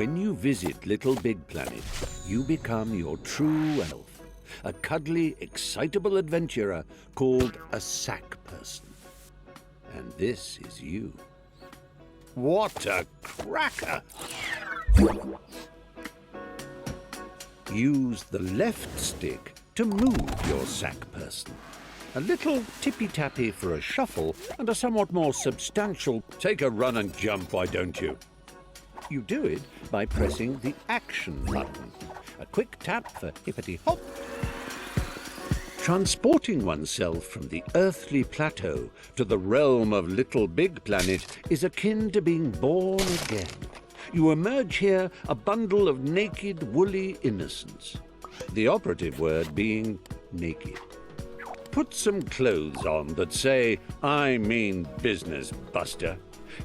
When you visit Little Big Planet, you become your true elf, a cuddly, excitable adventurer called a sack person. And this is you. What a cracker! Use the left stick to move your sack person. A little tippy-tappy for a shuffle and a somewhat more substantial take a run and jump, why don't you? You do it by pressing the action button. A quick tap for hippity-hop. Transporting oneself from the earthly plateau to the realm of Little Big Planet is akin to being born again. You emerge here a bundle of naked, woolly innocence. The operative word being naked. Put some clothes on that say, "I mean business, Buster."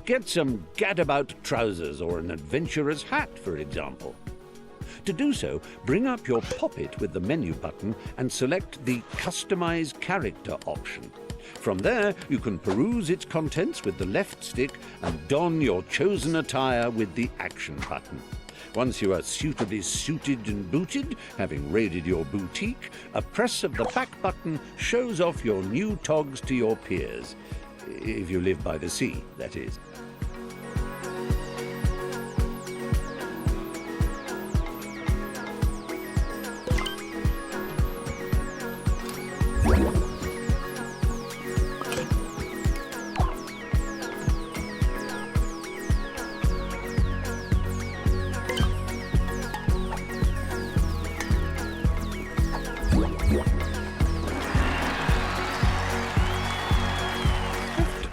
Get some gadabout trousers or an adventurer's hat, for example. To do so, bring up your poppet with the menu button and select the Customize Character option. From there, you can peruse its contents with the left stick and don your chosen attire with the Action button. Once you are suitably suited and booted, having raided your boutique, a press of the back button shows off your new togs to your peers. If you live by the sea, that is.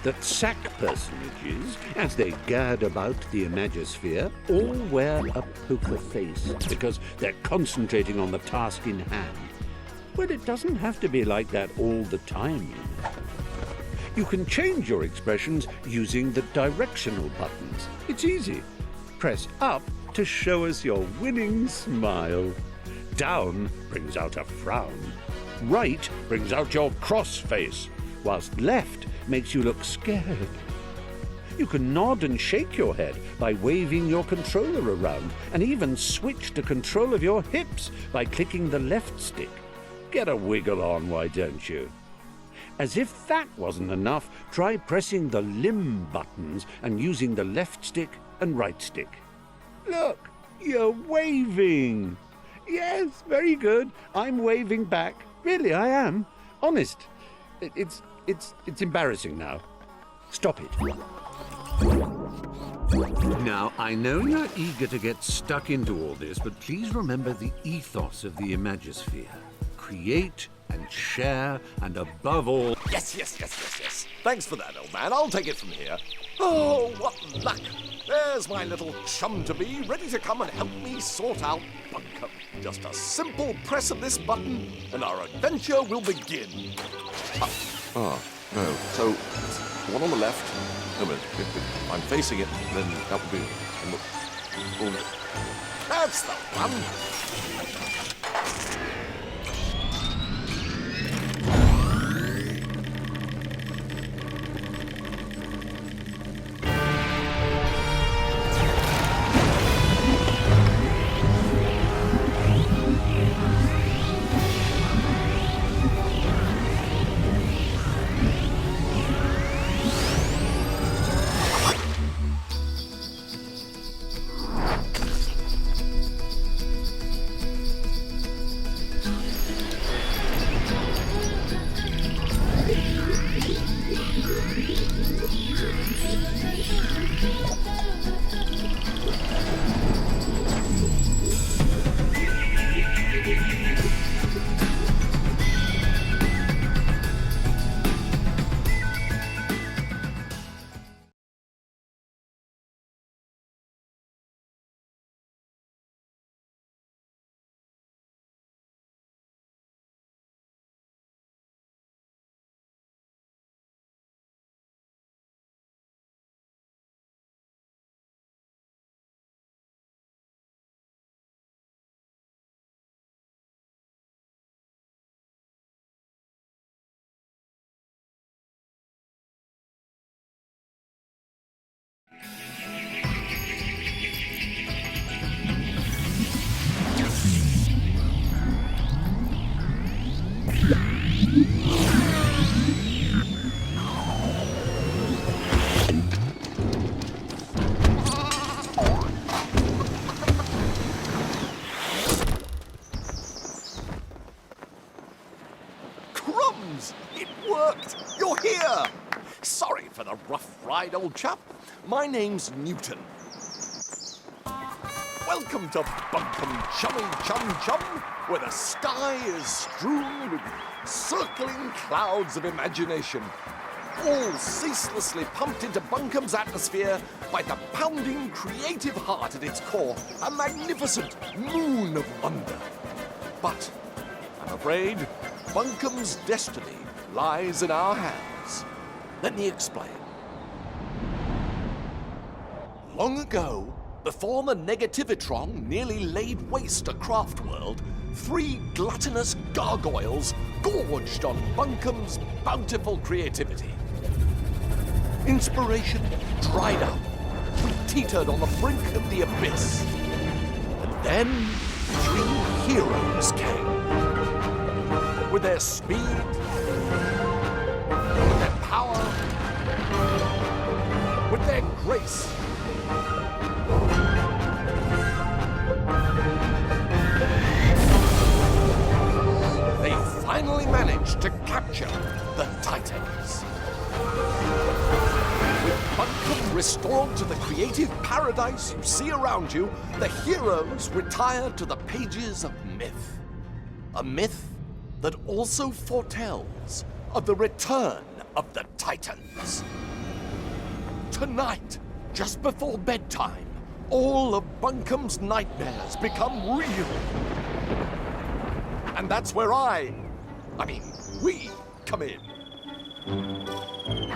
That sack personages, as they gad about the Imagisphere, all wear a poker face because they're concentrating on the task in hand. Well, it doesn't have to be like that all the time, you know. You can change your expressions using the directional buttons. It's easy. Press up to show us your winning smile. Down brings out a frown. Right brings out your cross face, whilst left makes you look scared. You can nod and shake your head by waving your controller around, and even switch to control of your hips by clicking the left stick. Get a wiggle on, why don't you? As if that wasn't enough, try pressing the limb buttons and using the left stick and right stick. Look, you're waving. Yes, very good. I'm waving back. Really, I am. Honest. It's embarrassing now. Stop it. Now, I know you're eager to get stuck into all this, but please remember the ethos of the Imagisphere. Create and share, and above all... Yes. Thanks for that, old man. I'll take it from here. Oh, what luck. There's my little chum-to-be, ready to come and help me sort out Bunkum. Just a simple press of this button, and our adventure will begin. No. So, the one on the left. No, but if I'm facing it, then that would be... That's the one. rough ride, old chap. My name's Newton. Welcome to Bunkum Chummy Chum Chum, where the sky is strewn with circling clouds of imagination, all ceaselessly pumped into Bunkum's atmosphere by the pounding creative heart at its core, a magnificent moon of wonder. But I'm afraid Bunkum's destiny lies in our hands. Let me explain. Long ago, before the Negativitron nearly laid waste a craft world, 3 gluttonous gargoyles gorged on Bunkum's bountiful creativity. Inspiration dried up. We teetered on the brink of the abyss. And then 3 heroes came. With their speed, with their power, with their grace. They finally managed to capture the Titans. With Bunkum restored to the creative paradise you see around you, the heroes retired to the pages of myth. A myth that also foretells of the return of the Titans. Tonight, just before bedtime, all of Bunkum's nightmares become real. And that's where we come in.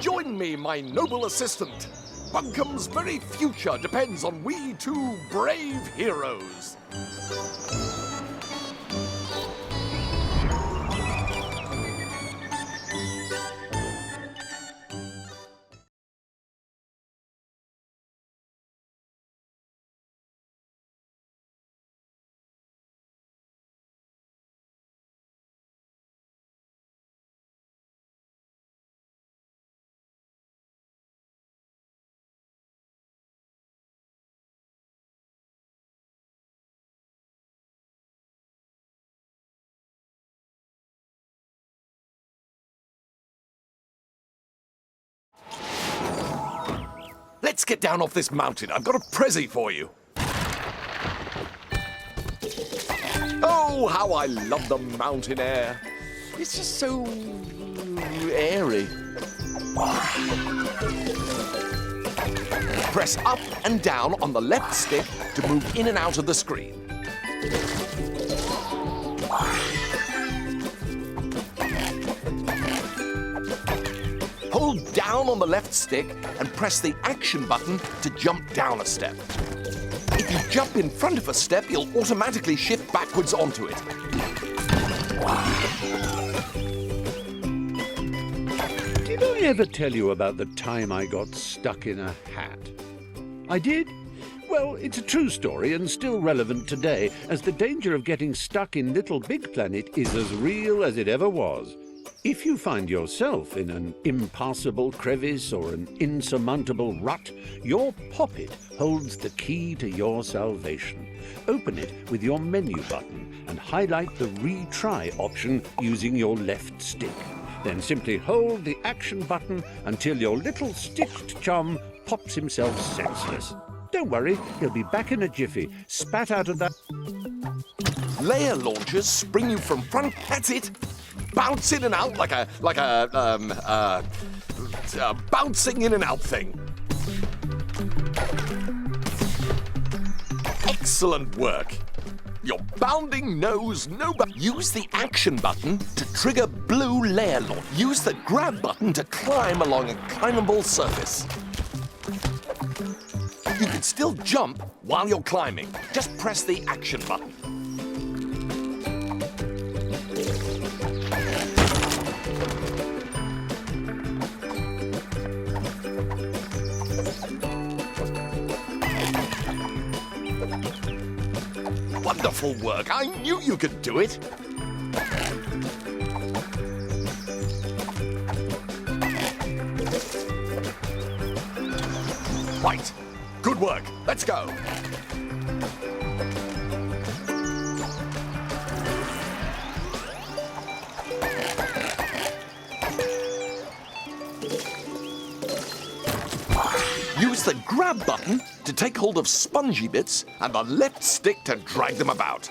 Join me, my noble assistant. Bunkum's very future depends on we 2 brave heroes. Let's get down off this mountain. I've got a prezi for you. Oh, how I love the mountain air. It's just so airy. Press up and down on the left stick to move in and out of the screen. Hold down on the left stick and press the action button to jump down a step. If you jump in front of a step, you'll automatically shift backwards onto it. Did I ever tell you about the time I got stuck in a hat? I did? Well, it's a true story and still relevant today, as the danger of getting stuck in Little Big Planet is as real as it ever was. If you find yourself in an impassable crevice or an insurmountable rut, your poppet holds the key to your salvation. Open it with your menu button and highlight the retry option using your left stick. Then simply hold the action button until your little sticked chum pops himself senseless. Don't worry, he'll be back in a jiffy, spat out of that... Layer launchers spring you from front, that's it. Bounce in and out like a bouncing in and out thing. Excellent work. Your bounding knows no Use the action button to trigger blue layer launch. Use the grab button to climb along a climbable surface. You can still jump while you're climbing. Just press the action button. Wonderful work. I knew you could do it. Right. Good work. Let's go. the grab button to take hold of spongy bits and the left stick to drag them about.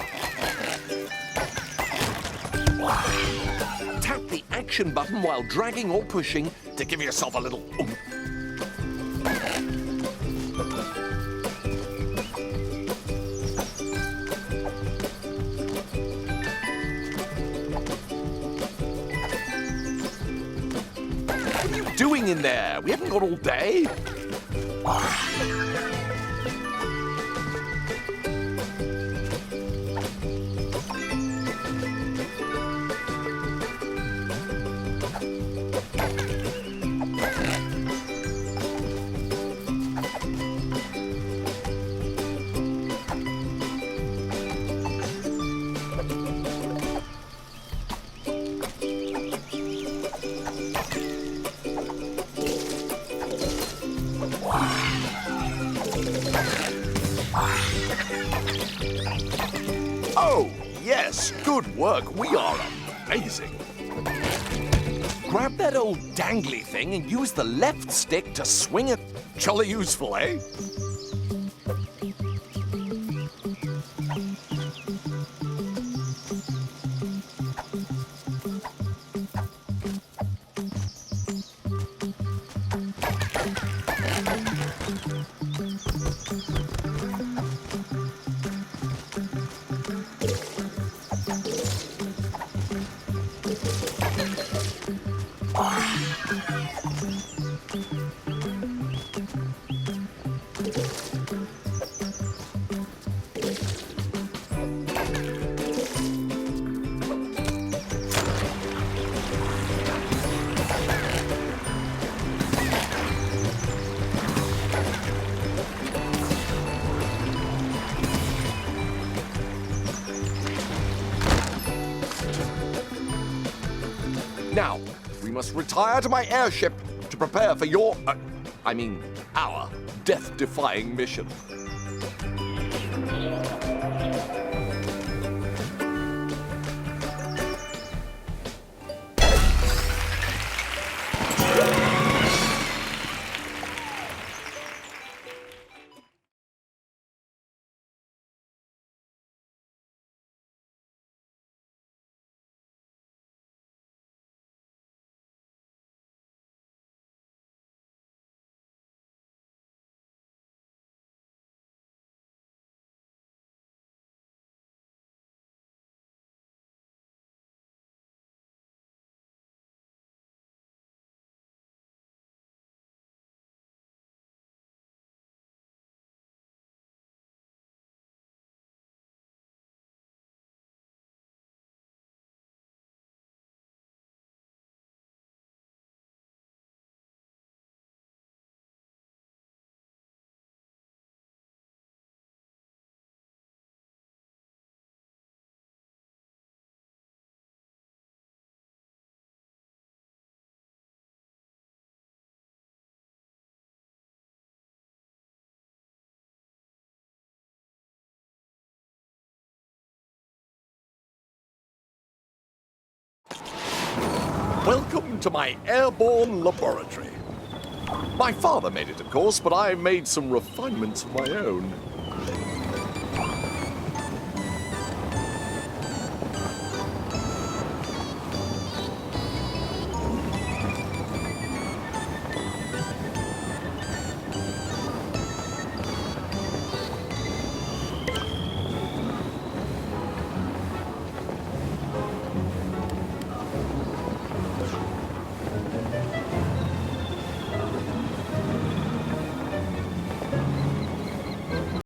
Tap the action button while dragging or pushing to give yourself a little oomph. What are you doing in there? We haven't got all day. Oh, yes, good work. We are amazing. Grab that old dangly thing and use the left stick to swing it. Jolly useful, eh? Now, we must retire to my airship to prepare for your, our death-defying mission. Welcome to my airborne laboratory. My father made it, of course, but I made some refinements of my own.